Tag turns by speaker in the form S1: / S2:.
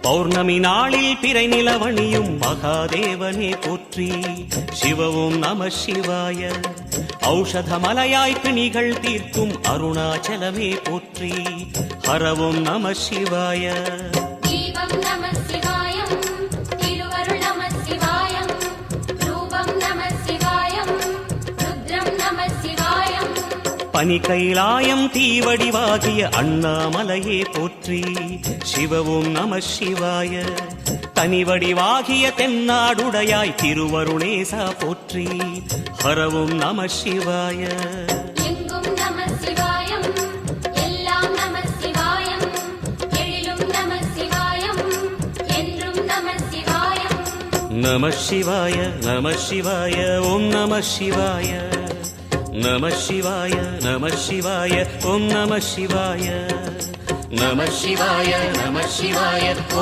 S1: பௌர்ணமி நாளில் பிறை நிலவணியும் மகாதேவனே போற்றி. சிவவும் நம சிவாய. ஔஷதமலையாய் பிணிகள் தீர்க்கும் அருணாச்சலமே போற்றி. ஹரவும் நம சிவாய.
S2: தீபம் நம சிவாயம், திருவருள் நம சிவாயம், ரூபம் நம சிவாயம், ருத்ரம் நம சிவாயம்.
S1: பனி கைலாயம் தீவடிவாகிய அண்ணாமலையே போற்றி. சிவவும் நம சிவாய. தனிவடிவாகிய தென்னாடுடையாய் திருவருணேசா போற்றி. ஹரவும் நம சிவாய.
S2: எங்கும் நம சிவாயம், எல்லாம் நம சிவாயம், எழிலும் நம சிவாயம், என்றும் நம சிவாயம்.
S1: நம சிவாய நம சிவாய ஓம் நம சிவாய. நம சிவாய நம சிவாய ஓம் நம சிவாய. நம சிவாய நம சிவாய ஓம்